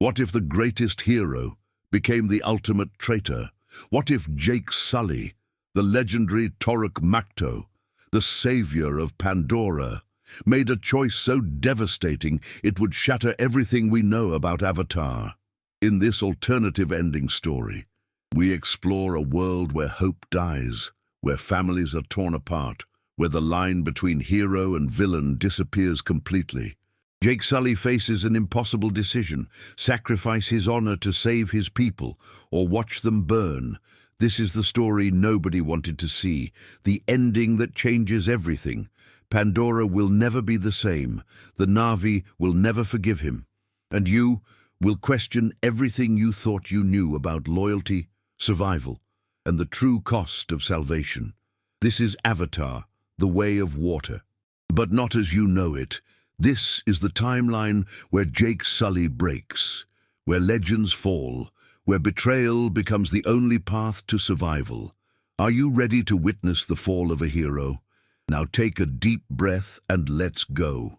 What if the greatest hero became the ultimate traitor? What if Jake Sully, the legendary Toruk Makto, the savior of Pandora, made a choice so devastating it would shatter everything we know about Avatar? In this alternative ending story, we explore a world where hope dies, where families are torn apart, where the line between hero and villain disappears completely. Jake Sully faces an impossible decision: sacrifice his honor to save his people, or watch them burn. This is the story nobody wanted to see, the ending that changes everything. Pandora will never be the same. The Na'vi will never forgive him. And you will question everything you thought you knew about loyalty, survival, and the true cost of salvation. This is Avatar, the Way of Water. But not as you know it. This is the timeline where Jake Sully breaks, where legends fall, where betrayal becomes the only path to survival. Are you ready to witness the fall of a hero? Now take a deep breath and let's go.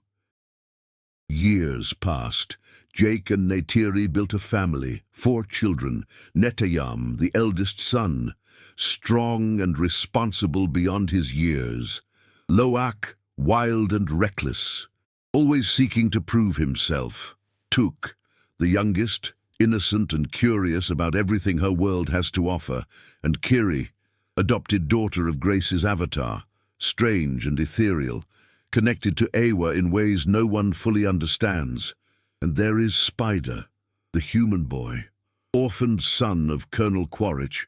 Years passed. Jake and Neytiri built a family, 4 children. Neteyam, the eldest son, strong and responsible beyond his years. Loak, wild and reckless, always seeking to prove himself. Tuk, the youngest, innocent and curious about everything her world has to offer. And Kiri, adopted daughter of Grace's Avatar, strange and ethereal, connected to Awa in ways no one fully understands. And there is Spider, the human boy, orphaned son of Colonel Quaritch,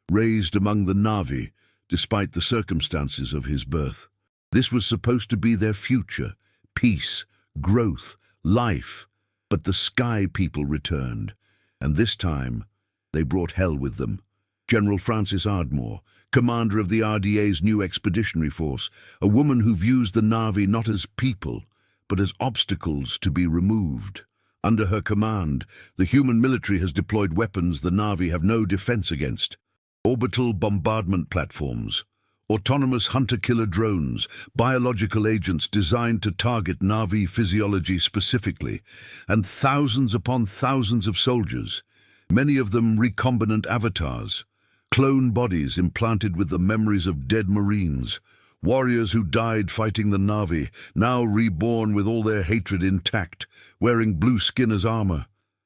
raised among the Na'vi despite the circumstances of his birth. This was supposed to be their future: peace, growth, life. But the Sky People returned, and this time they brought hell with them. General Francis Ardmore, commander of the RDA's new expeditionary force, a woman who views the Na'vi not as people, but as obstacles to be removed. Under her command, the human military has deployed weapons the Na'vi have no defense against: orbital bombardment platforms, autonomous hunter-killer drones, biological agents designed to target Na'vi physiology specifically, and thousands upon thousands of soldiers, many of them recombinant avatars, clone bodies implanted with the memories of dead Marines, warriors who died fighting the Na'vi, now reborn with all their hatred intact, wearing blue skin as armor.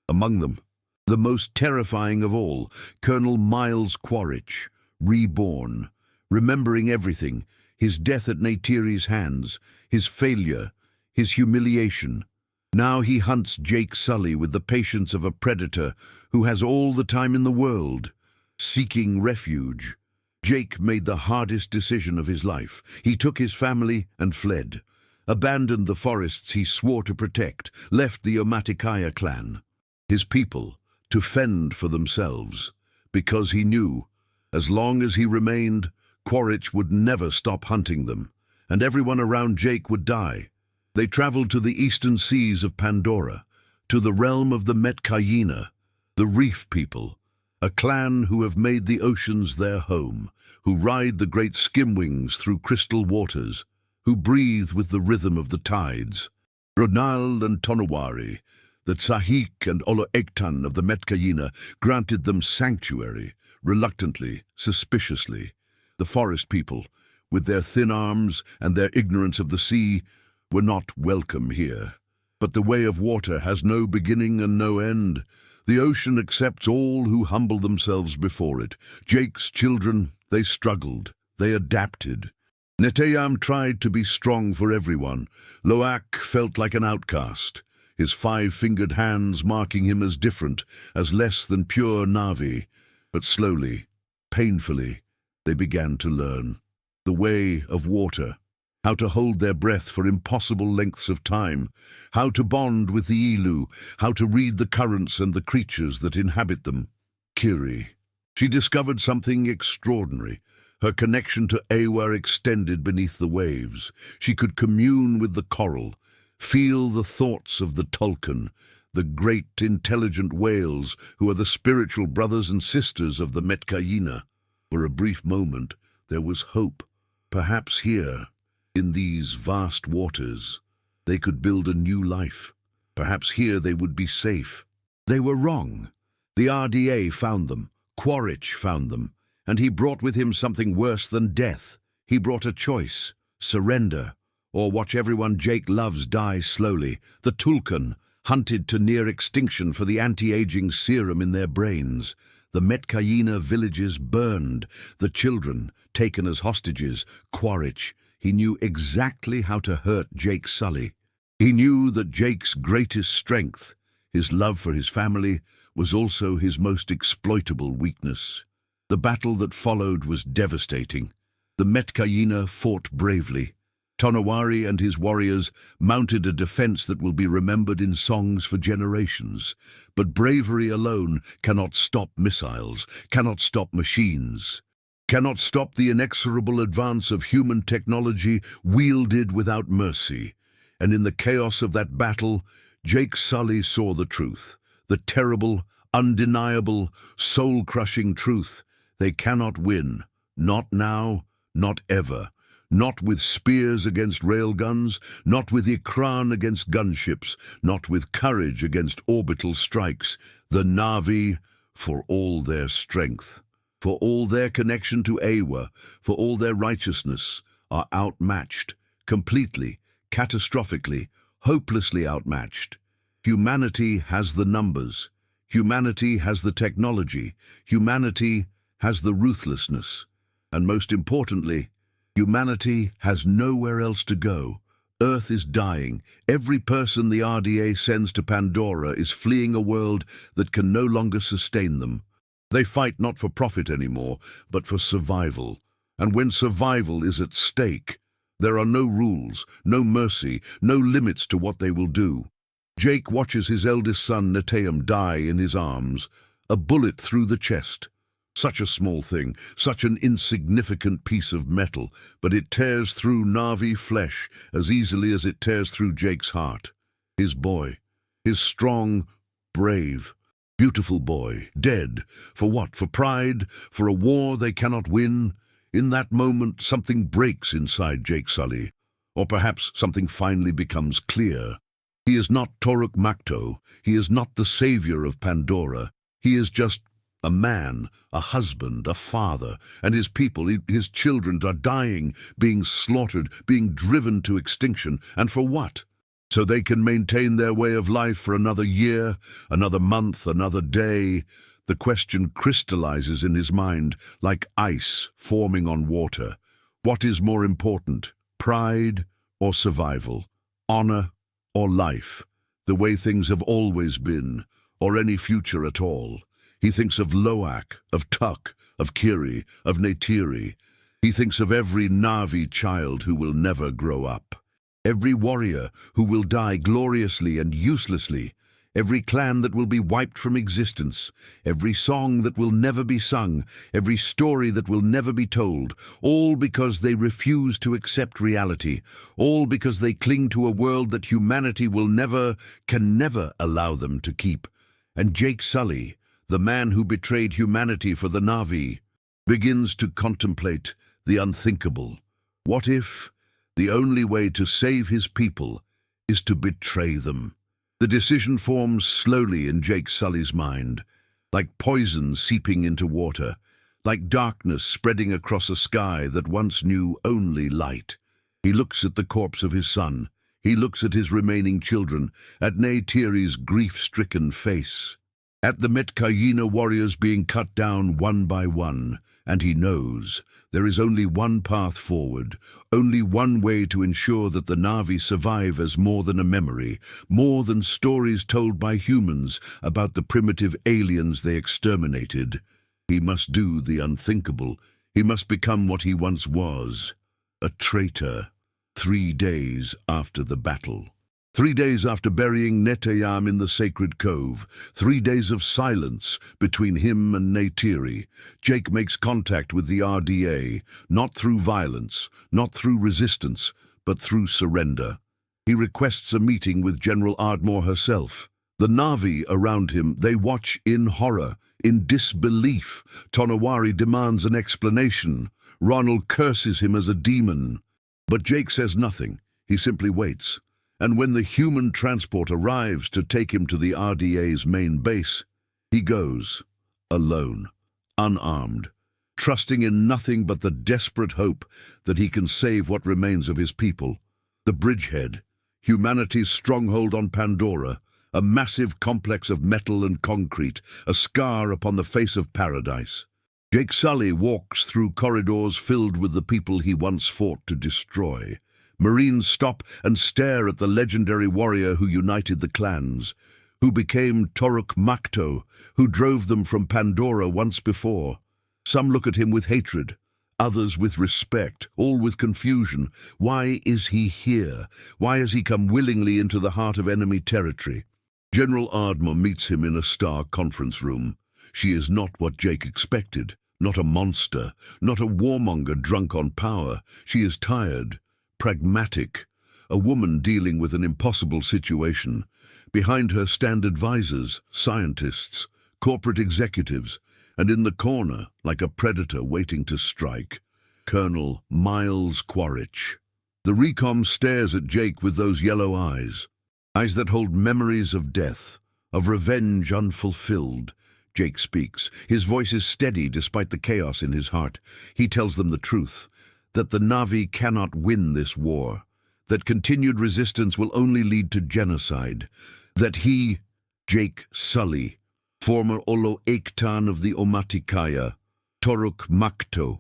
Among them, the most terrifying of all, Colonel Miles Quaritch, reborn, remembering everything: his death at Neytiri's hands, his failure, his humiliation. Now he hunts Jake Sully with the patience of a predator who has all the time in the world. Seeking refuge, Jake made the hardest decision of his life. He took his family and fled, abandoned the forests he swore to protect, left the Omaticaya clan, his people, to fend for themselves, because he knew, as long as he remained, Quaritch would never stop hunting them, and everyone around Jake would die. They traveled to the eastern seas of Pandora, to the realm of the Metkayina, the Reef People, a clan who have made the oceans their home, who ride the great skimwings through crystal waters, who breathe with the rhythm of the tides. Ronald and Tonawari, the Tsahik and Oloektan of the Metkayina, granted them sanctuary, reluctantly, suspiciously. The forest people, with their thin arms and their ignorance of the sea, were not welcome here. But the Way of Water has no beginning and no end. The ocean accepts all who humble themselves before it. Jake's children, they struggled, they adapted. Neteyam tried to be strong for everyone. Loak felt like an outcast, his 5-fingered hands marking him as different, as less than pure Na'vi. But slowly, painfully, they began to learn the Way of Water, how to hold their breath for impossible lengths of time, how to bond with the Ilu, how to read the currents and the creatures that inhabit them. Kiri, she discovered something extraordinary. Her connection to Awa extended beneath the waves. She could commune with the coral, feel the thoughts of the Tulkun, the great intelligent whales who are the spiritual brothers and sisters of the Metkayina. For a brief moment, there was hope. Perhaps here, in these vast waters, they could build a new life. Perhaps here they would be safe. They were wrong. The RDA found them, Quaritch found them, and he brought with him something worse than death. He brought a choice: surrender, or watch everyone Jake loves die slowly. The Tulkun, hunted to near extinction for the anti-aging serum in their brains. The Metkayina villages burned, the children taken as hostages. Quaritch, he knew exactly how to hurt Jake Sully. He knew that Jake's greatest strength, his love for his family, was also his most exploitable weakness. The battle that followed was devastating. The Metkayina fought bravely. Tonawari and his warriors mounted a defense that will be remembered in songs for generations. But bravery alone cannot stop missiles, cannot stop machines, cannot stop the inexorable advance of human technology wielded without mercy. And in the chaos of that battle, Jake Sully saw the truth, the terrible, undeniable, soul-crushing truth. They cannot win, not now, not ever. Not with spears against railguns, not with Ikran against gunships, not with courage against orbital strikes. The Na'vi, for all their strength, for all their connection to Awa, for all their righteousness, are outmatched, completely, catastrophically, hopelessly outmatched. Humanity has the numbers. Humanity has the technology. Humanity has the ruthlessness. And most importantly, humanity has nowhere else to go. Earth is dying. Every person the RDA sends to Pandora is fleeing a world that can no longer sustain them. They fight not for profit anymore, but for survival. And when survival is at stake, there are no rules, no mercy, no limits to what they will do. Jake watches his eldest son Neteyam die in his arms, a bullet through the chest. Such a small thing, such an insignificant piece of metal, but it tears through Na'vi flesh as easily as it tears through Jake's heart. His boy, his strong, brave, beautiful boy, dead. For what? For pride? For a war they cannot win? In that moment, something breaks inside Jake Sully. Or perhaps something finally becomes clear. He is not Toruk Makto. He is not the savior of Pandora. He is just a man, a husband, a father, and his people, his children are dying, being slaughtered, being driven to extinction. And for what? So they can maintain their way of life for another year, another month, another day. The question crystallizes in his mind like ice forming on water. What is more important, pride or survival? Honor or life? The way things have always been, or any future at all? He thinks of Loak, of Tuk, of Kiri, of Neytiri. He thinks of every Na'vi child who will never grow up. Every warrior who will die gloriously and uselessly. Every clan that will be wiped from existence. Every song that will never be sung. Every story that will never be told. All because they refuse to accept reality. All because they cling to a world that humanity can never allow them to keep. And Jake Sully, the man who betrayed humanity for the Na'vi, begins to contemplate the unthinkable. What if the only way to save his people is to betray them? The decision forms slowly in Jake Sully's mind, like poison seeping into water, like darkness spreading across a sky that once knew only light. He looks at the corpse of his son. He looks at his remaining children, at Neytiri's grief-stricken face, at the Metkayina warriors being cut down one by one, and he knows there is only one path forward, only one way to ensure that the Na'vi survive as more than a memory, more than stories told by humans about the primitive aliens they exterminated. He must do the unthinkable. He must become what he once was, a traitor. 3 days after the battle. 3 days after burying Neteyam in the sacred cove, 3 days of silence between him and Neytiri, Jake makes contact with the RDA, not through violence, not through resistance, but through surrender. He requests a meeting with General Ardmore herself. The Na'vi around him, they watch in horror, in disbelief. Tonawari demands an explanation. Ronald curses him as a demon. But Jake says nothing. He simply waits. And when the human transport arrives to take him to the RDA's main base, he goes, alone, unarmed, trusting in nothing but the desperate hope that he can save what remains of his people. The bridgehead, humanity's stronghold on Pandora, a massive complex of metal and concrete, a scar upon the face of paradise. Jake Sully walks through corridors filled with the people he once fought to destroy. Marines stop and stare at the legendary warrior who united the clans, who became Toruk Makto, who drove them from Pandora once before. Some look at him with hatred, others with respect, all with confusion. Why is he here? Why has he come willingly into the heart of enemy territory? General Ardmore meets him in a star conference room. She is not what Jake expected, not a monster, not a warmonger drunk on power. She is tired, pragmatic, a woman dealing with an impossible situation. Behind her stand advisors, scientists, corporate executives, and in the corner, like a predator waiting to strike, Colonel Miles Quaritch. The recom stares at Jake with those yellow eyes that hold memories of death, of revenge unfulfilled. Jake speaks. His voice is steady despite the chaos in his heart. He tells them the truth, that the Na'vi cannot win this war, that continued resistance will only lead to genocide, that he, Jake Sully, former Olo Ektan of the Omaticaya, Toruk Makto,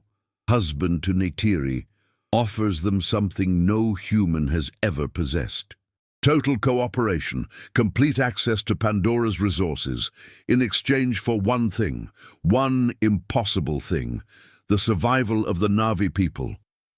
husband to Neytiri, offers them something no human has ever possessed. Total cooperation, complete access to Pandora's resources, in exchange for one thing, one impossible thing, the survival of the Na'vi people.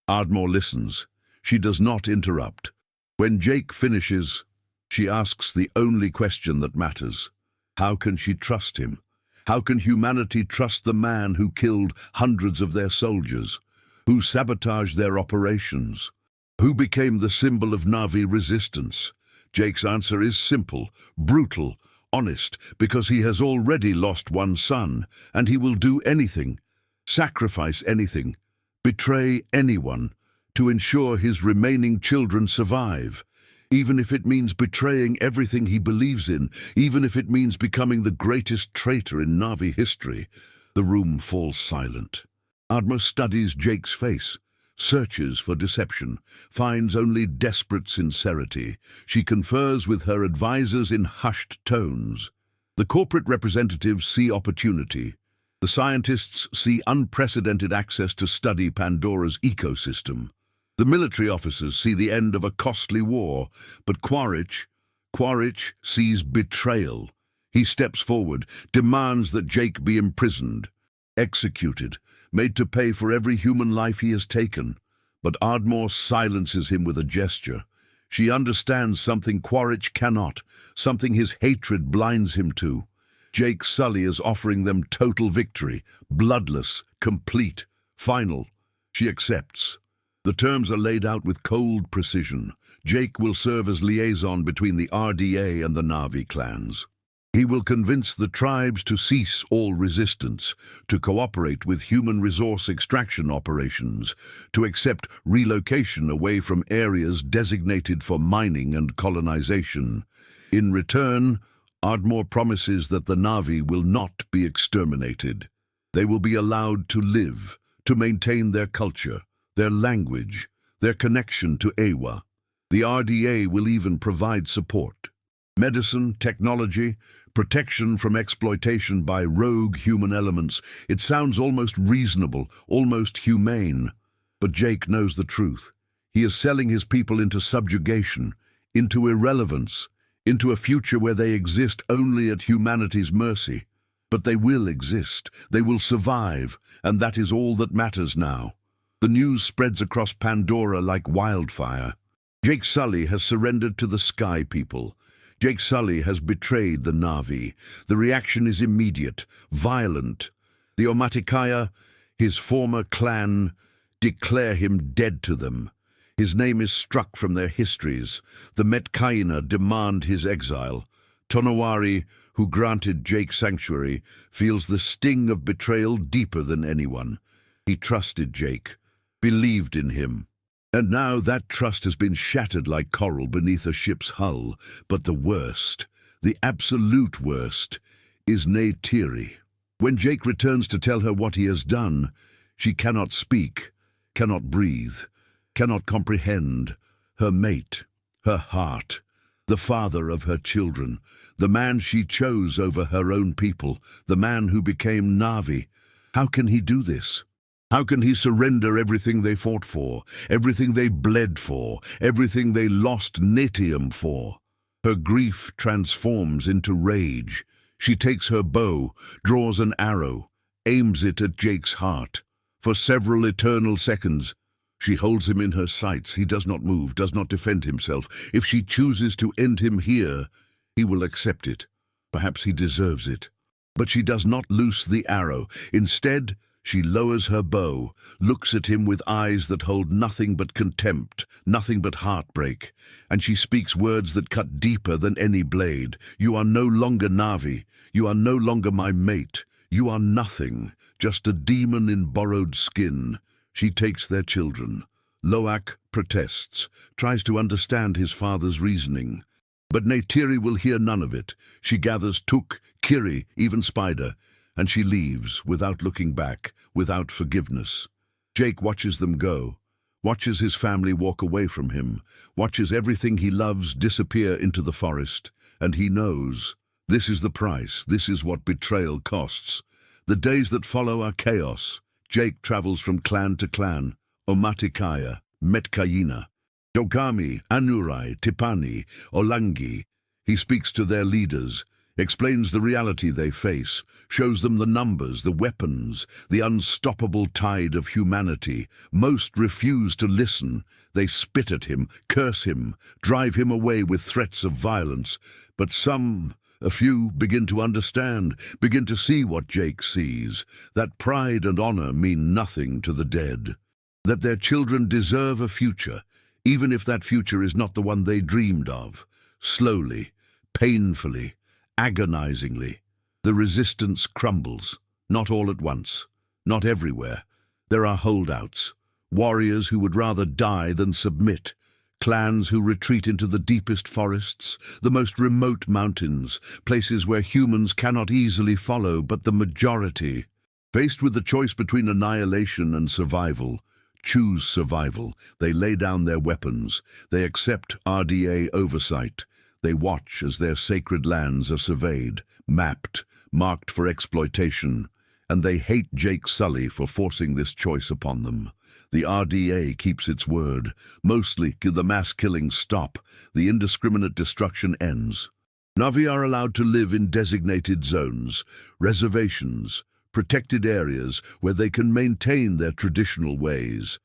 Ardmore listens. She does not interrupt. When Jake finishes, she asks the only question that matters. How can she trust him? How can humanity trust the man who killed hundreds of their soldiers, who sabotaged their operations, who became the symbol of Na'vi resistance? Jake's answer is simple, brutal, honest, because he has already lost one son, and he will do anything, sacrifice anything, betray anyone, to ensure his remaining children survive, even if it means betraying everything he believes in, even if it means becoming the greatest traitor in Na'vi history. The room falls silent. Ardmore studies Jake's face, searches for deception, finds only desperate sincerity. She confers with her advisors in hushed tones. The corporate representatives see opportunity. The scientists see unprecedented access to study Pandora's ecosystem. The military officers see the end of a costly war, but Quaritch sees betrayal. He steps forward, demands that Jake be imprisoned, executed, made to pay for every human life he has taken. But Ardmore silences him with a gesture. She understands something Quaritch cannot, something his hatred blinds him to. Jake Sully is offering them total victory, bloodless, complete, final. She accepts. The terms are laid out with cold precision. Jake will serve as liaison between the RDA and the Na'vi clans. He will convince the tribes to cease all resistance, to cooperate with human resource extraction operations, to accept relocation away from areas designated for mining and colonization. In return, Ardmore promises that the Na'vi will not be exterminated. They will be allowed to live, to maintain their culture, their language, their connection to Ewa. The RDA will even provide support. Medicine, technology, protection from exploitation by rogue human elements. It sounds almost reasonable, almost humane. But Jake knows the truth. He is selling his people into subjugation, into irrelevance, into a future where they exist only at humanity's mercy. But they will exist, they will survive, and that is all that matters now. The news spreads across Pandora like wildfire. Jake Sully has surrendered to the Sky People. Jake Sully has betrayed the Na'vi. The reaction is immediate, violent. The Omaticaya, his former clan, declare him dead to them. His name is struck from their histories. The Metkaina demand his exile. Tonawari, who granted Jake sanctuary, feels the sting of betrayal deeper than anyone. He trusted Jake, believed in him. And now that trust has been shattered like coral beneath a ship's hull. But the worst, the absolute worst, is Neytiri. When Jake returns to tell her what he has done, she cannot speak, cannot breathe, cannot comprehend. Her mate, her heart, the father of her children, the man she chose over her own people, the man who became Na'vi. How can he do this? How can he surrender everything they fought for, everything they bled for, everything they lost Netium for? Her grief transforms into rage. She takes her bow, draws an arrow, aims it at Jake's heart. For several eternal seconds, she holds him in her sights. He does not move, does not defend himself. If she chooses to end him here, he will accept it. Perhaps he deserves it. But she does not loose the arrow. Instead, she lowers her bow, looks at him with eyes that hold nothing but contempt, nothing but heartbreak, and she speaks words that cut deeper than any blade. You are no longer Na'vi. You are no longer my mate. You are nothing, just a demon in borrowed skin. She takes their children. Loak protests, tries to understand his father's reasoning. But Neytiri will hear none of it. She gathers Tuk, Kiri, even Spider, and she leaves without looking back, without forgiveness. Jake watches them go, watches his family walk away from him, watches everything he loves disappear into the forest, and he knows this is the price, this is what betrayal costs. The days that follow are chaos. Jake travels from clan to clan, Omatikaya, Metkayina, Dogami, Anurai, Tipani, Olangi. He speaks to their leaders, explains the reality they face, shows them the numbers, the weapons, the unstoppable tide of humanity. Most refuse to listen. They spit at him, curse him, drive him away with threats of violence. But some, a few, begin to understand, begin to see what Jake sees, that pride and honor mean nothing to the dead, that their children deserve a future, even if that future is not the one they dreamed of. Slowly, painfully, agonizingly, the resistance crumbles, not all at once, not everywhere. There are holdouts, warriors who would rather die than submit, clans who retreat into the deepest forests, the most remote mountains, places where humans cannot easily follow, but the majority, faced with the choice between annihilation and survival, choose survival. They lay down their weapons. They accept RDA oversight. They watch as their sacred lands are surveyed, mapped, marked for exploitation, and they hate Jake Sully for forcing this choice upon them. The RDA keeps its word. Mostly, the mass killings stop. The indiscriminate destruction ends. Na'vi are allowed to live in designated zones, reservations, protected areas where they can maintain their traditional ways.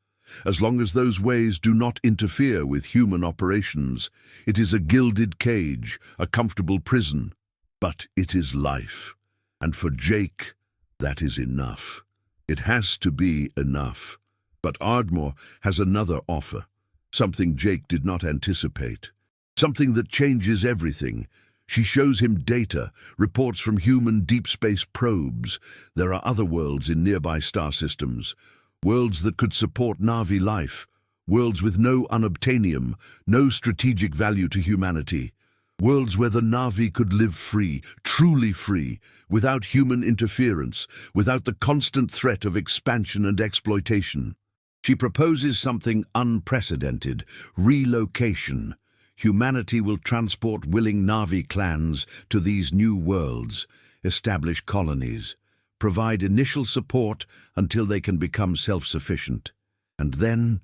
As long as those ways do not interfere with human operations, it is a gilded cage, a comfortable prison. But it is life. And for Jake, that is enough. It has to be enough. But Ardmore has another offer, something Jake did not anticipate, something that changes everything. She shows him data, reports from human deep space probes. There are other worlds in nearby star systems, worlds that could support Na'vi life, worlds with no unobtainium, no strategic value to humanity, worlds where the Na'vi could live free, truly free, without human interference, without the constant threat of expansion and exploitation. She proposes something unprecedented: relocation. Humanity will transport willing Na'vi clans to these new worlds, establish colonies, provide initial support until they can become self-sufficient, and then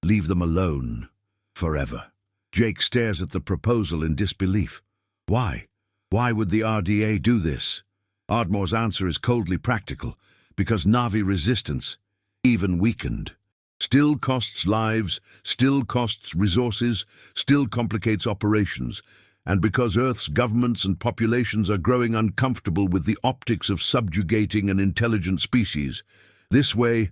leave them alone forever. Jake stares at the proposal in disbelief. Why? Why would the RDA do this? Ardmore's answer is coldly practical, because Na'vi resistance, even weakened, still costs lives, still costs resources, still complicates operations, and because Earth's governments and populations are growing uncomfortable with the optics of subjugating an intelligent species. This way,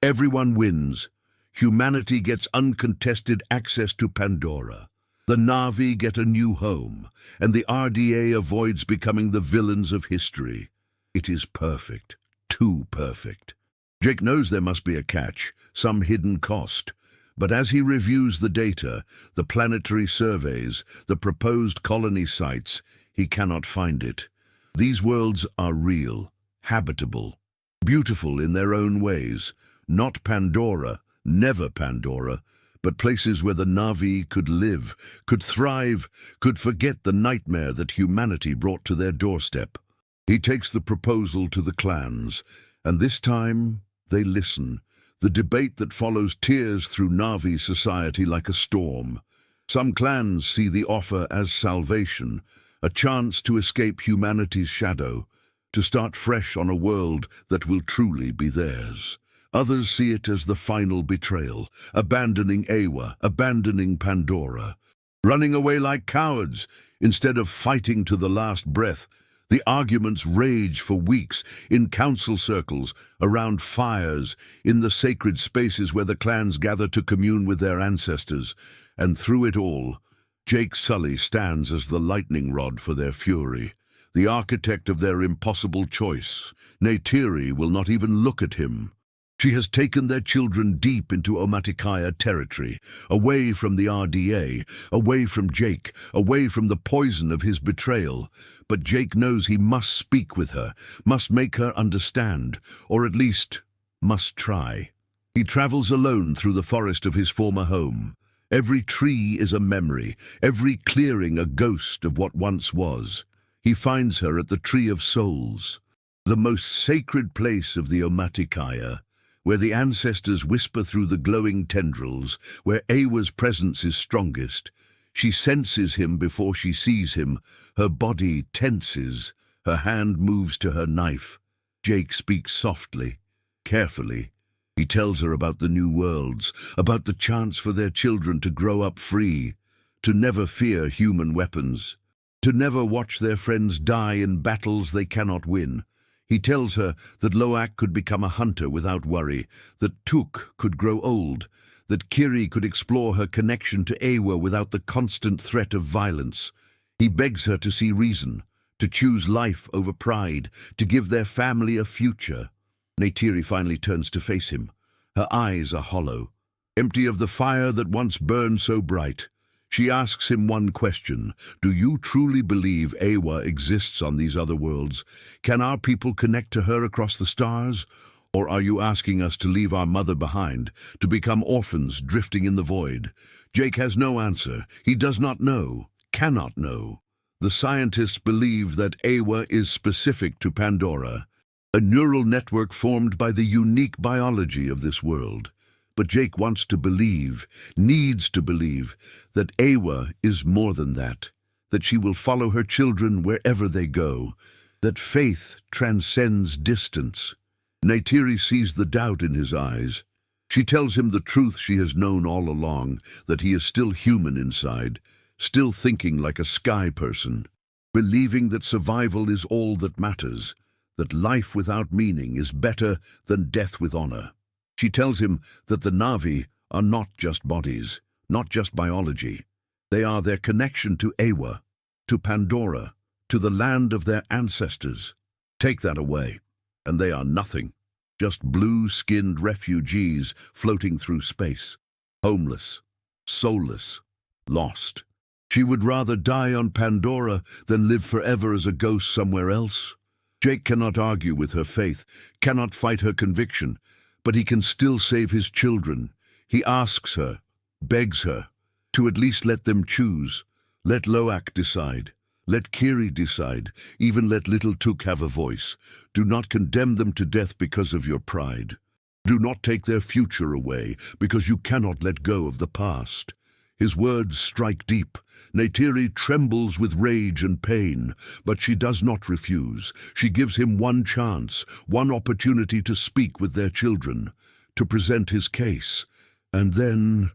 everyone wins. Humanity gets uncontested access to Pandora. The Na'vi get a new home, and the RDA avoids becoming the villains of history. It is perfect, too perfect. Jake knows there must be a catch, some hidden cost. But as he reviews the data, the planetary surveys, the proposed colony sites, he cannot find it. These worlds are real, habitable, beautiful in their own ways. Not Pandora, never Pandora, but places where the Na'vi could live, could thrive, could forget the nightmare that humanity brought to their doorstep. He takes the proposal to the clans, and this time they listen. The debate that follows tears through Na'vi society like a storm. Some clans see the offer as salvation, a chance to escape humanity's shadow, to start fresh on a world that will truly be theirs. Others see it as the final betrayal, abandoning Awa, abandoning Pandora, running away like cowards instead of fighting to the last breath. The arguments rage for weeks in council circles, around fires, in the sacred spaces where the clans gather to commune with their ancestors. And through it all, Jake Sully stands as the lightning rod for their fury, the architect of their impossible choice. Neytiri will not even look at him. She has taken their children deep into Omaticaya territory, away from the RDA, away from Jake, away from the poison of his betrayal. But Jake knows he must speak with her, must make her understand, or at least must try. He travels alone through the forest of his former home. Every tree is a memory, every clearing a ghost of what once was. He finds her at the Tree of Souls, the most sacred place of the Omaticaya, where the ancestors whisper through the glowing tendrils, where Awa's presence is strongest. She senses him before she sees him. Her body tenses. Her hand moves to her knife. Jake speaks softly, carefully. He tells her about the new worlds, about the chance for their children to grow up free, to never fear human weapons, to never watch their friends die in battles they cannot win. He tells her that Loak could become a hunter without worry, that Tuk could grow old, that Kiri could explore her connection to Awa without the constant threat of violence. He begs her to see reason, to choose life over pride, to give their family a future. Neytiri finally turns to face him. Her eyes are hollow, empty of the fire that once burned so bright. She asks him one question. Do you truly believe Awa exists on these other worlds? Can our people connect to her across the stars? Or are you asking us to leave our mother behind, to become orphans drifting in the void? Jake has no answer. He does not know, cannot know. The scientists believe that Awa is specific to Pandora, a neural network formed by the unique biology of this world. But Jake wants to believe, needs to believe, that Awa is more than that she will follow her children wherever they go, that faith transcends distance. Neytiri sees the doubt in his eyes. She tells him the truth she has known all along, that he is still human inside, still thinking like a sky person, believing that survival is all that matters, that life without meaning is better than death with honor. She tells him that the Na'vi are not just bodies, not just biology. They are their connection to Awa, to Pandora, to the land of their ancestors. Take that away, and they are nothing, just blue-skinned refugees floating through space, homeless, soulless, lost. She would rather die on Pandora than live forever as a ghost somewhere else. Jake cannot argue with her faith, cannot fight her conviction, but he can still save his children. He asks her, begs her, to at least let them choose. Let Loak decide. Let Kiri decide. Even let little Tuk have a voice. Do not condemn them to death because of your pride. Do not take their future away because you cannot let go of the past. His words strike deep. Neytiri trembles with rage and pain, but she does not refuse. She gives him one chance, one opportunity to speak with their children, to present his case. And then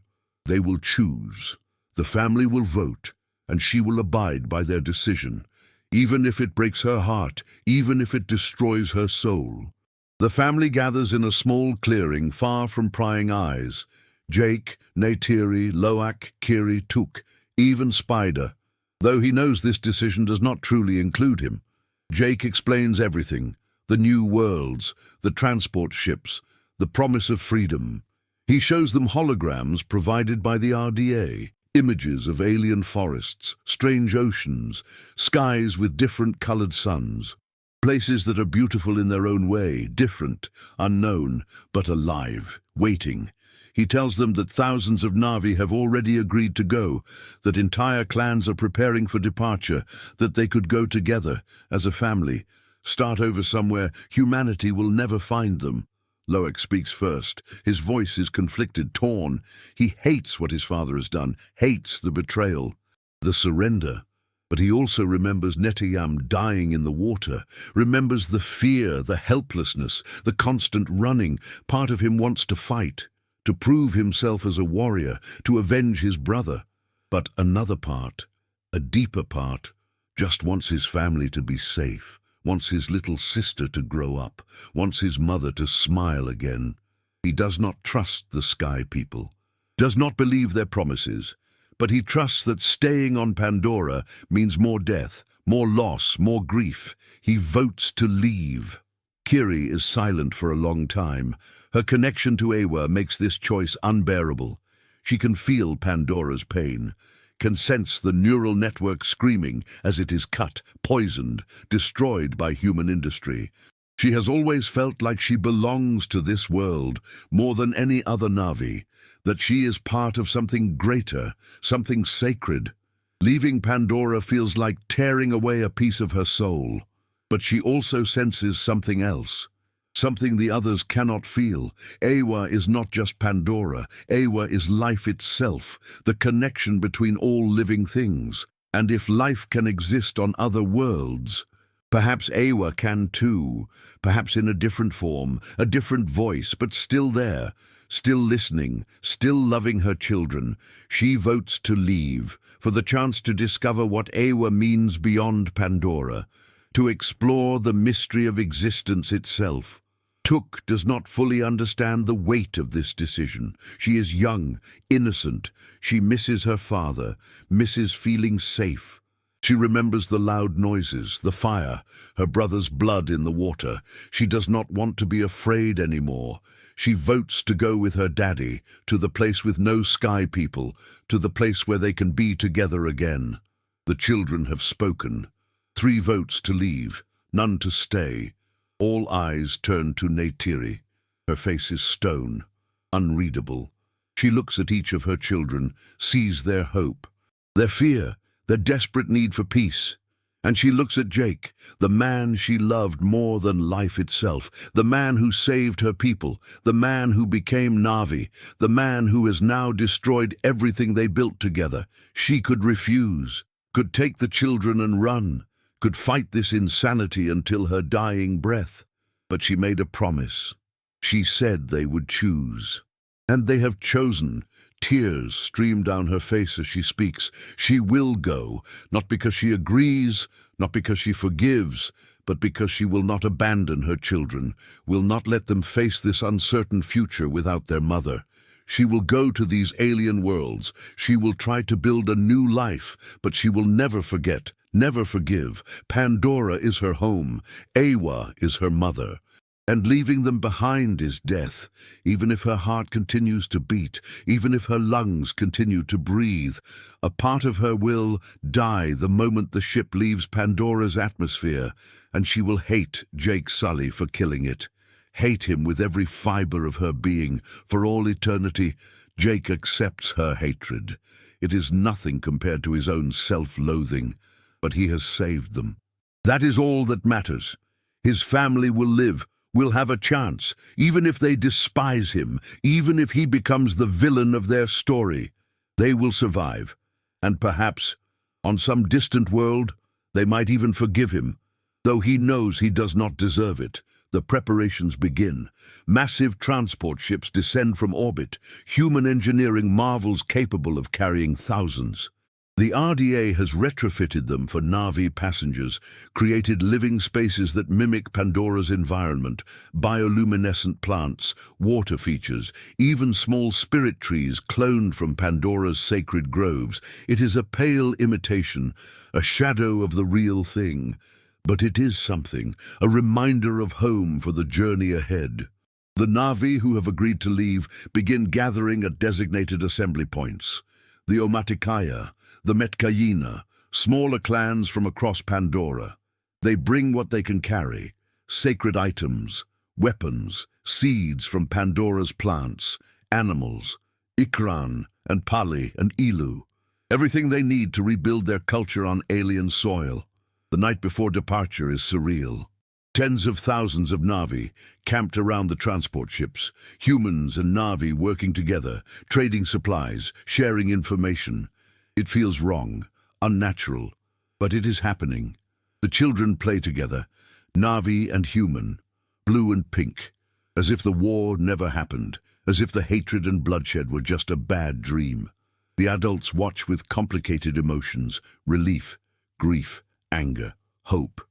they will choose. The family will vote, and she will abide by their decision, even if it breaks her heart, even if it destroys her soul. The family gathers in a small clearing far from prying eyes. Jake, Neytiri, Loak, Kiri, Tuk, even Spider, though he knows this decision does not truly include him. Jake explains everything, the new worlds, the transport ships, the promise of freedom. He shows them holograms provided by the RDA, images of alien forests, strange oceans, skies with different colored suns, places that are beautiful in their own way, different, unknown, but alive, waiting. He tells them that thousands of Na'vi have already agreed to go, that entire clans are preparing for departure, that they could go together, as a family, start over somewhere humanity will never find them. Loic speaks first. His voice is conflicted, torn. He hates what his father has done, hates the betrayal, the surrender. But he also remembers Neteyam dying in the water, remembers the fear, the helplessness, the constant running. Part of him wants to fight, to prove himself as a warrior, to avenge his brother. But another part, a deeper part, just wants his family to be safe, wants his little sister to grow up, wants his mother to smile again. He does not trust the Sky People, does not believe their promises, but he trusts that staying on Pandora means more death, more loss, more grief. He votes to leave. Kiri is silent for a long time. Her connection to Ewa makes this choice unbearable. She can feel Pandora's pain, can sense the neural network screaming as it is cut, poisoned, destroyed by human industry. She has always felt like she belongs to this world more than any other Na'vi, that she is part of something greater, something sacred. Leaving Pandora feels like tearing away a piece of her soul. But she also senses something else, something the others cannot feel. Ewa is not just Pandora. Ewa is life itself, the connection between all living things. And if life can exist on other worlds, perhaps Ewa can too, perhaps in a different form, a different voice, but still there, still listening, still loving her children. She votes to leave, for the chance to discover what Ewa means beyond Pandora, to explore the mystery of existence itself. Tuk does not fully understand the weight of this decision. She is young, innocent. She misses her father, misses feeling safe. She remembers the loud noises, the fire, her brother's blood in the water. She does not want to be afraid anymore. She votes to go with her daddy, to the place with no Sky People, to the place where they can be together again. The children have spoken. 3 votes to leave, none to stay. All eyes turn to Neytiri. Her face is stone, unreadable. She looks at each of her children, sees their hope, their fear, their desperate need for peace. And she looks at Jake, the man she loved more than life itself, the man who saved her people, the man who became Na'vi, the man who has now destroyed everything they built together. She could refuse, could take the children and run, could fight this insanity until her dying breath. But she made a promise. She said they would choose. And they have chosen. Tears stream down her face as she speaks. She will go, not because she agrees, not because she forgives, but because she will not abandon her children, will not let them face this uncertain future without their mother. She will go to these alien worlds. She will try to build a new life, but she will never forget, never forgive. Pandora is her home. Ewa is her mother. And leaving them behind is death, even if her heart continues to beat, even if her lungs continue to breathe. A part of her will die the moment the ship leaves Pandora's atmosphere, and she will hate Jake Sully for killing it. Hate him with every fiber of her being. For all eternity, Jake accepts her hatred. It is nothing compared to his own self-loathing, but he has saved them. That is all that matters. His family will live, will have a chance, even if they despise him, even if he becomes the villain of their story. They will survive, and perhaps, on some distant world, they might even forgive him, though he knows he does not deserve it. The preparations begin. Massive transport ships descend from orbit, human engineering marvels capable of carrying thousands. The RDA has retrofitted them for Na'vi passengers, created living spaces that mimic Pandora's environment, bioluminescent plants, water features, even small spirit trees cloned from Pandora's sacred groves. It is a pale imitation, a shadow of the real thing. But it is something, a reminder of home for the journey ahead. The Na'vi who have agreed to leave begin gathering at designated assembly points. The Omaticaya, the Metkayina, smaller clans from across Pandora. They bring what they can carry: sacred items, weapons, seeds from Pandora's plants, animals, Ikran and Pali and Ilu. Everything they need to rebuild their culture on alien soil. The night before departure is surreal. Tens of thousands of Na'vi camped around the transport ships, humans and Na'vi working together, trading supplies, sharing information. It feels wrong, unnatural, but it is happening. The children play together, Na'vi and human, blue and pink, as if the war never happened, as if the hatred and bloodshed were just a bad dream. The adults watch with complicated emotions: relief, grief, anger, hope,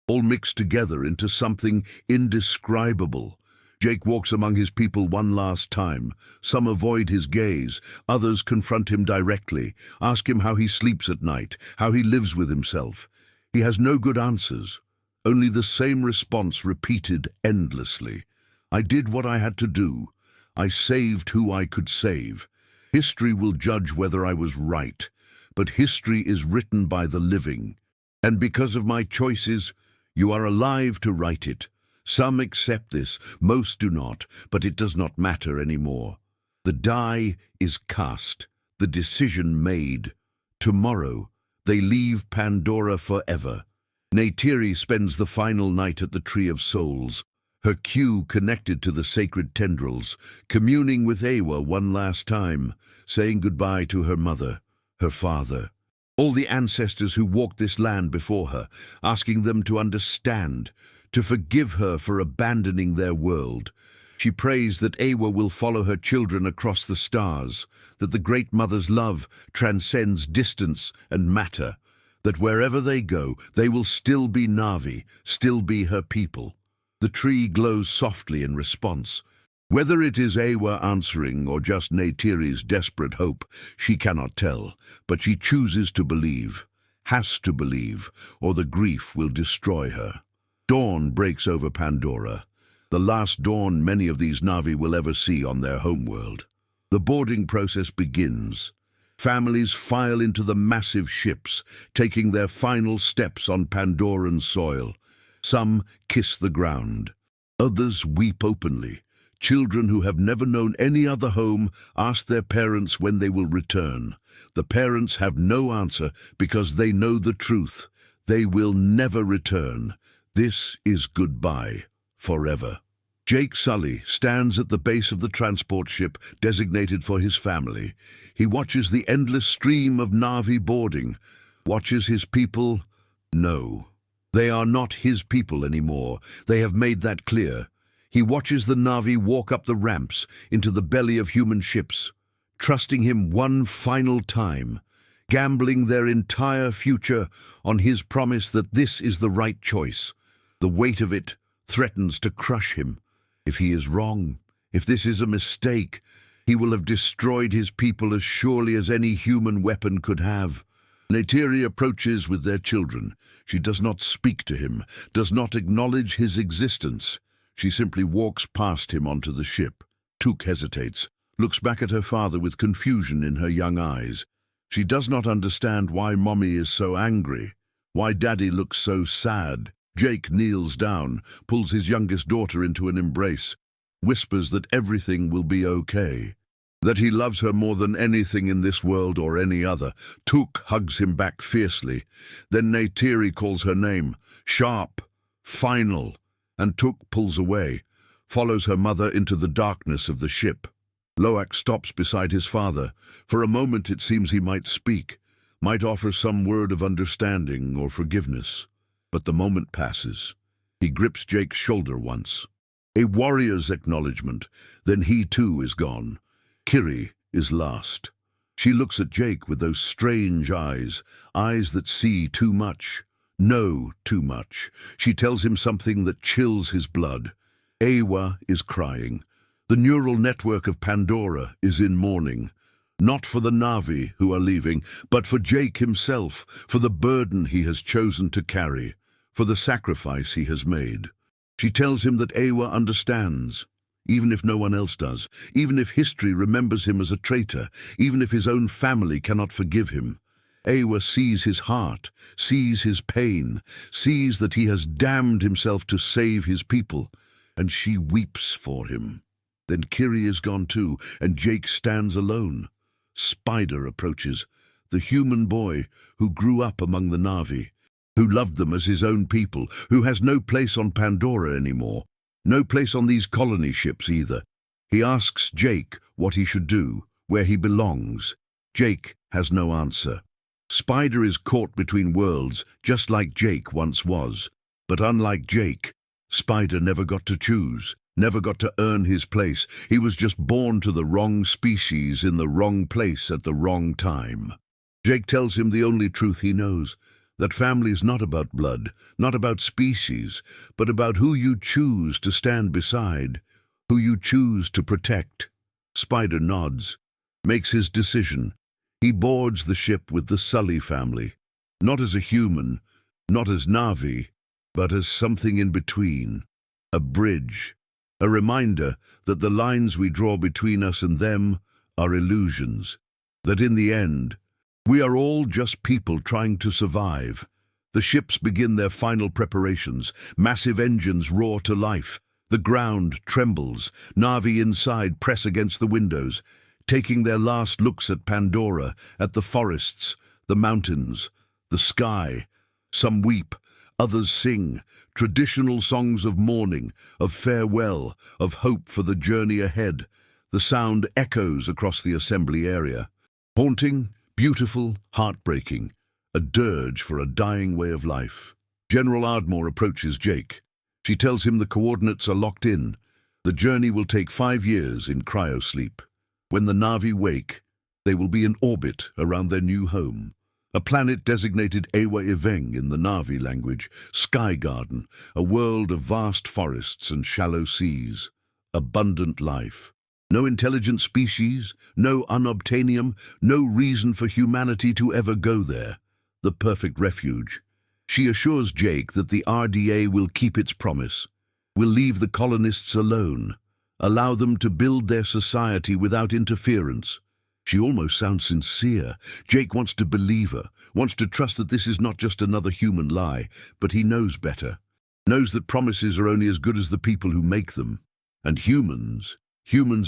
all mixed together into something indescribable. Jake walks among his people one last time. Some avoid his gaze, others confront him directly, ask him how he sleeps at night, how he lives with himself. He has no good answers, only the same response repeated endlessly. I did what I had to do. I saved who I could save. History will judge whether I was right, but history is written by the living. And because of my choices, you are alive to write it. Some accept this, most do not, but it does not matter anymore. The die is cast, the decision made. Tomorrow, they leave Pandora forever. Neytiri spends the final night at the Tree of Souls, her queue connected to the sacred tendrils, communing with Ewa one last time, saying goodbye to her mother, her father, all the ancestors who walked this land before her, asking them to understand, to forgive her for abandoning their world. She prays that Ewa will follow her children across the stars, that the Great Mother's love transcends distance and matter, that wherever they go, they will still be Na'vi, still be her people. The tree glows softly in response. Whether it is Ewa answering or just Neytiri's desperate hope, she cannot tell, but she chooses to believe, has to believe, or the grief will destroy her. Dawn breaks over Pandora, the last dawn many of these Na'vi will ever see on their homeworld. The boarding process begins. Families file into the massive ships, taking their final steps on Pandoran soil. Some kiss the ground. Others weep openly. Children who have never known any other home ask their parents when they will return. The parents have no answer because they know the truth. They will never return. This is goodbye, forever. Jake Sully stands at the base of the transport ship designated for his family. He watches the endless stream of Na'vi boarding, watches his people. No, they are not his people anymore. They have made that clear. He watches the Na'vi walk up the ramps into the belly of human ships, trusting him one final time, gambling their entire future on his promise that this is the right choice. The weight of it threatens to crush him. If he is wrong, if this is a mistake, he will have destroyed his people as surely as any human weapon could have. Neytiri approaches with their children. She does not speak to him, does not acknowledge his existence. She simply walks past him onto the ship. Took hesitates, looks back at her father with confusion in her young eyes. She does not understand why Mommy is so angry, why Daddy looks so sad. Jake kneels down, pulls his youngest daughter into an embrace, whispers that everything will be okay, that he loves her more than anything in this world or any other. Took hugs him back fiercely. Then Neytiri calls her name, sharp, final, and Took pulls away, follows her mother into the darkness of the ship. Loak stops beside his father. For a moment it seems he might speak, might offer some word of understanding or forgiveness. But the moment passes. He grips Jake's shoulder once. A warrior's acknowledgement, then he too is gone. Kiri is last. She looks at Jake with those strange eyes, eyes that see too much, know too much. She tells him something that chills his blood. Ewa is crying. The neural network of Pandora is in mourning. Not for the Na'vi who are leaving, but for Jake himself, for the burden he has chosen to carry, for the sacrifice he has made. She tells him that Ewa understands. even if no one else does, even if history remembers him as a traitor, even if his own family cannot forgive him. Ewa sees his heart, sees his pain, sees that he has damned himself to save his people, and she weeps for him. Then Kiri is gone too, and Jake stands alone. Spider approaches, the human boy who grew up among the Na'vi, who loved them as his own people, who has no place on Pandora anymore, no place on these colony ships either. He asks Jake what he should do, where he belongs. Jake has no answer. Spider is caught between worlds, just like Jake once was. But unlike Jake, Spider never got to choose, never got to earn his place. He was just born to the wrong species in the wrong place at the wrong time. Jake tells him the only truth he knows, that family is not about blood, not about species, but about who you choose to stand beside, who you choose to protect. Spider nods, makes his decision. He boards the ship with the Sully family, not as a human, not as Na'vi, but as something in between, a bridge, a reminder that the lines we draw between us and them are illusions, that in the end, we are all just people trying to survive. The ships begin their final preparations, massive engines roar to life, the ground trembles, Na'vi inside press against the windows, taking their last looks at Pandora, at the forests, the mountains, the sky. Some weep, others sing, traditional songs of mourning, of farewell, of hope for the journey ahead. The sound echoes across the assembly area. Haunting, beautiful, heartbreaking, a dirge for a dying way of life. General Ardmore approaches Jake. She tells him the coordinates are locked in. The journey will take 5 years in cryosleep. When the Na'vi wake, they will be in orbit around their new home. A planet designated Ewa Iveng in the Na'vi language, Sky Garden, a world of vast forests and shallow seas. Abundant life. No intelligent species, no unobtainium, no reason for humanity to ever go there. The perfect refuge. She assures Jake that the RDA will keep its promise, will leave the colonists alone, allow them to build their society without interference. She almost sounds sincere. Jake wants to believe her, wants to trust that this is not just another human lie, but he knows better. Knows that promises are only as good as the people who make them. And humans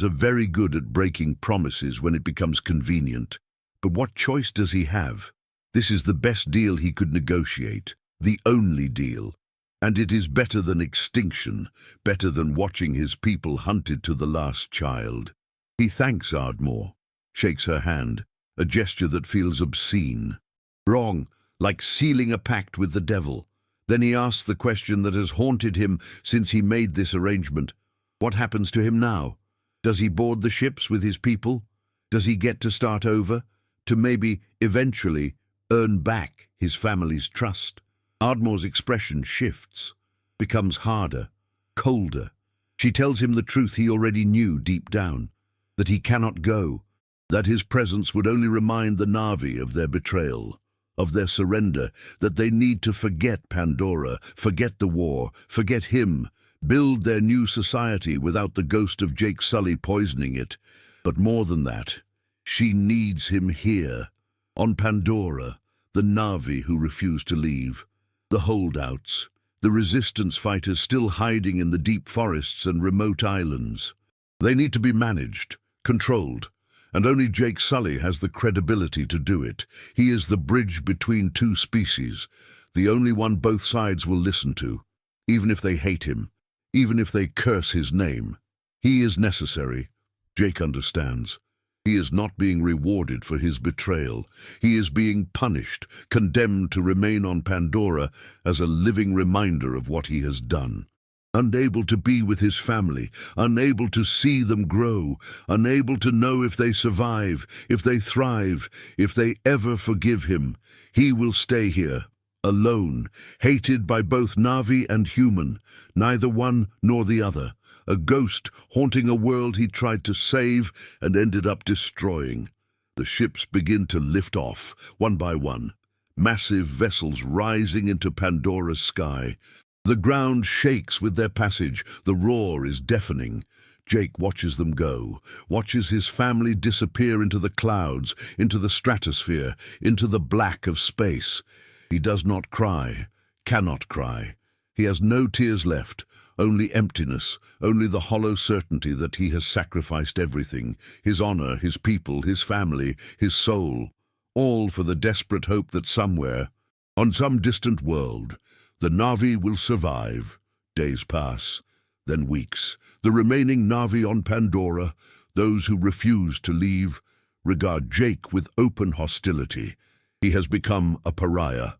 are very good at breaking promises when it becomes convenient. But what choice does he have? This is the best deal he could negotiate, the only deal. And it is better than extinction, better than watching his people hunted to the last child. He thanks Ardmore, shakes her hand, a gesture that feels obscene. Wrong, like sealing a pact with the devil. Then he asks the question that has haunted him since he made this arrangement. What happens to him now? Does he board the ships with his people? Does he get to start over? To maybe, eventually, earn back his family's trust? Ardmore's expression shifts, becomes harder, colder. She tells him the truth he already knew deep down, that he cannot go, that his presence would only remind the Na'vi of their betrayal, of their surrender, that they need to forget Pandora, forget the war, forget him, build their new society without the ghost of Jake Sully poisoning it. But more than that, she needs him here, on Pandora, the Na'vi who refuse to leave. The holdouts, the resistance fighters still hiding in the deep forests and remote islands. They need to be managed, controlled, and only Jake Sully has the credibility to do it. He is the bridge between two species, the only one both sides will listen to, even if they hate him, even if they curse his name. He is necessary. Jake understands. He is not being rewarded for his betrayal. He is being punished, condemned to remain on Pandora as a living reminder of what he has done. Unable to be with his family, unable to see them grow, unable to know if they survive, if they thrive, if they ever forgive him, he will stay here, alone, hated by both Na'vi and human, neither one nor the other. A ghost haunting a world he tried to save and ended up destroying. The ships begin to lift off, one by one, massive vessels rising into Pandora's sky. The ground shakes with their passage, the roar is deafening. Jake watches them go, watches his family disappear into the clouds, into the stratosphere, into the black of space. He does not cry, cannot cry. He has no tears left, only emptiness, only the hollow certainty that he has sacrificed everything, his honor, his people, his family, his soul, all for the desperate hope that somewhere, on some distant world, the Na'vi will survive. Days pass, then weeks. The remaining Na'vi on Pandora, those who refuse to leave, regard Jake with open hostility. He has become a pariah,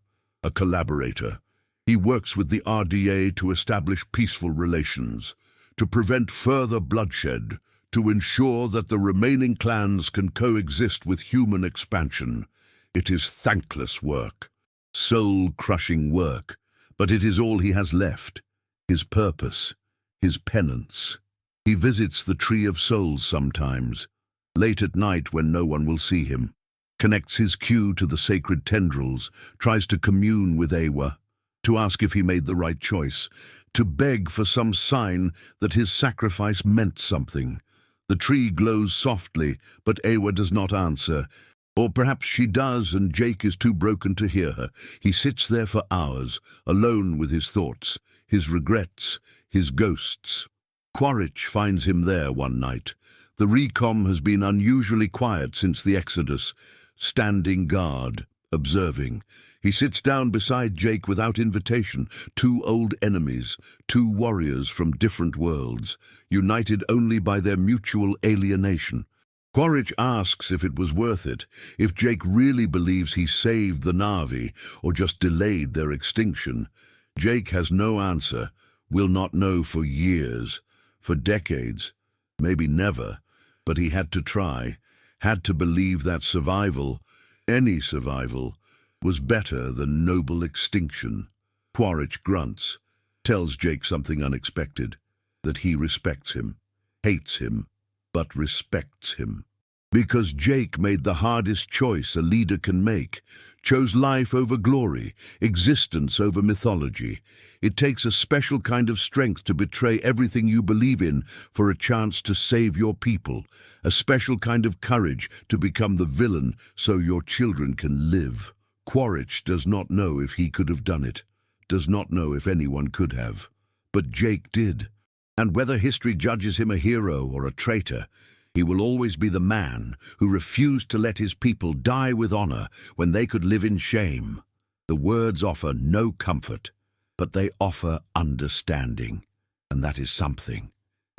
a collaborator. He works with the RDA to establish peaceful relations, to prevent further bloodshed, to ensure that the remaining clans can coexist with human expansion. It is thankless work, soul-crushing work, but it is all he has left, his purpose, his penance. He visits the Tree of Souls sometimes, late at night when no one will see him, connects his cue to the sacred tendrils, tries to commune with Ewa, to ask if he made the right choice, to beg for some sign that his sacrifice meant something. The tree glows softly, but Ewa does not answer. Or perhaps she does, and Jake is too broken to hear her. He sits there for hours, alone with his thoughts, his regrets, his ghosts. Quaritch finds him there one night. The recom has been unusually quiet since the Exodus, standing guard, observing. He sits down beside Jake without invitation, two old enemies, two warriors from different worlds, united only by their mutual alienation. Quaritch asks if it was worth it, if Jake really believes he saved the Na'vi or just delayed their extinction. Jake has no answer, will not know for years, for decades, maybe never, but he had to try, had to believe that survival, any survival, was better than noble extinction. Quaritch grunts, tells Jake something unexpected, that he respects him, hates him, but respects him. Because Jake made the hardest choice a leader can make, chose life over glory, existence over mythology. It takes a special kind of strength to betray everything you believe in for a chance to save your people, a special kind of courage to become the villain so your children can live. Quaritch does not know if he could have done it, does not know if anyone could have. But Jake did. And whether history judges him a hero or a traitor, he will always be the man who refused to let his people die with honor when they could live in shame. The words offer no comfort, but they offer understanding, and that is something.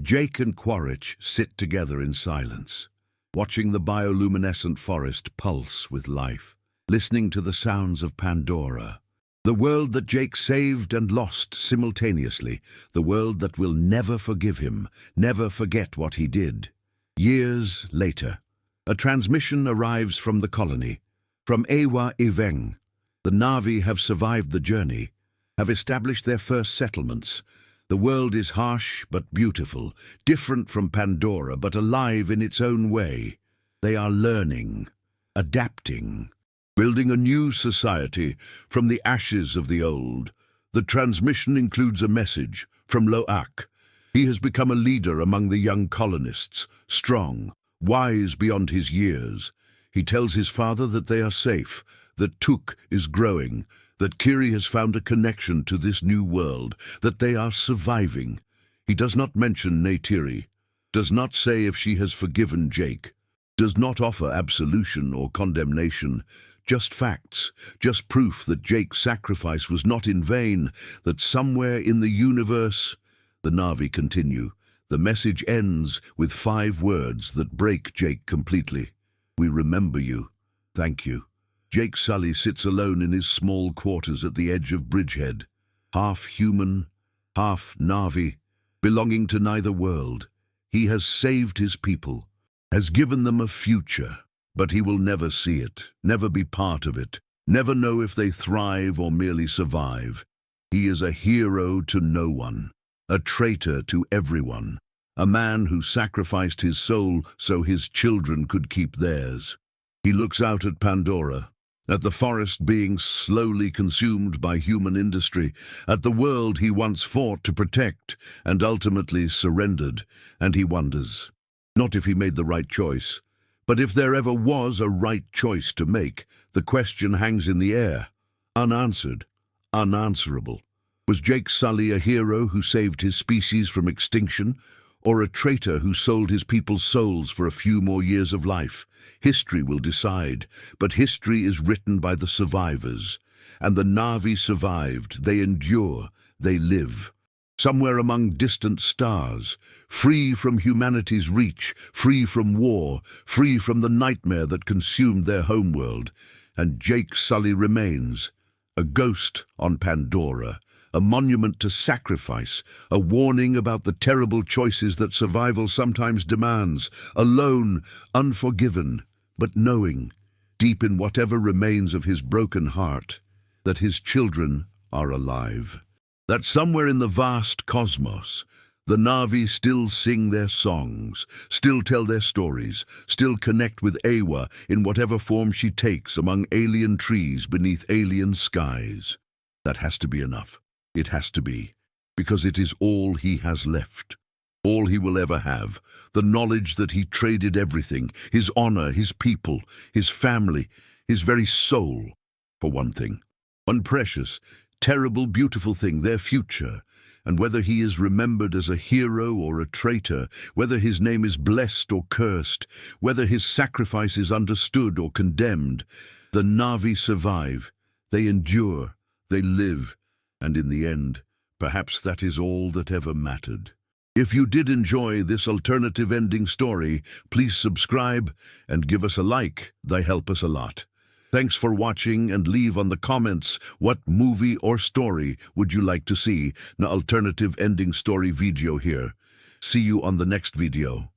Jake and Quaritch sit together in silence, watching the bioluminescent forest pulse with life, listening to the sounds of Pandora. The world that Jake saved and lost simultaneously, the world that will never forgive him, never forget what he did. Years later, a transmission arrives from the colony, from Ewa Iveng. The Na'vi have survived the journey, have established their first settlements. The world is harsh but beautiful, different from Pandora but alive in its own way. They are learning, adapting, building a new society from the ashes of the old. The transmission includes a message from Lo'ak. He has become a leader among the young colonists, strong, wise beyond his years. He tells his father that they are safe, that Tuk is growing, that Kiri has found a connection to this new world, that they are surviving. He does not mention Neytiri, does not say if she has forgiven Jake, does not offer absolution or condemnation, just facts, just proof that Jake's sacrifice was not in vain, that somewhere in the universe. The Na'vi continue. The message ends with 5 words that break Jake completely. We remember you. Thank you. Jake Sully sits alone in his small quarters at the edge of Bridgehead, half human, half Na'vi, belonging to neither world. He has saved his people, has given them a future, but he will never see it, never be part of it, never know if they thrive or merely survive. He is a hero to no one, a traitor to everyone, a man who sacrificed his soul so his children could keep theirs. He looks out at Pandora, at the forest being slowly consumed by human industry, at the world he once fought to protect and ultimately surrendered, and he wonders, not if he made the right choice, but if there ever was a right choice to make. The question hangs in the air, unanswered, unanswerable. Was Jake Sully a hero who saved his species from extinction, or a traitor who sold his people's souls for a few more years of life? History will decide, but history is written by the survivors. And the Na'vi survived, they endure, they live. Somewhere among distant stars, free from humanity's reach, free from war, free from the nightmare that consumed their homeworld. And Jake Sully remains, a ghost on Pandora, a monument to sacrifice, a warning about the terrible choices that survival sometimes demands, alone, unforgiven, but knowing, deep in whatever remains of his broken heart, that his children are alive. That somewhere in the vast cosmos, the Na'vi still sing their songs, still tell their stories, still connect with Awa in whatever form she takes among alien trees beneath alien skies. That has to be enough. It has to be, because it is all he has left, all he will ever have, the knowledge that he traded everything, his honor, his people, his family, his very soul, for one thing, one precious, terrible, beautiful thing, their future. And whether he is remembered as a hero or a traitor, whether his name is blessed or cursed, whether his sacrifice is understood or condemned, the Na'vi survive, they endure, they live. And in the end, perhaps that is all that ever mattered. If you did enjoy this alternative ending story, please subscribe and give us a like. They help us a lot. Thanks for watching, and leave on the comments what movie or story would you like to see. An alternative ending story video here. See you on the next video.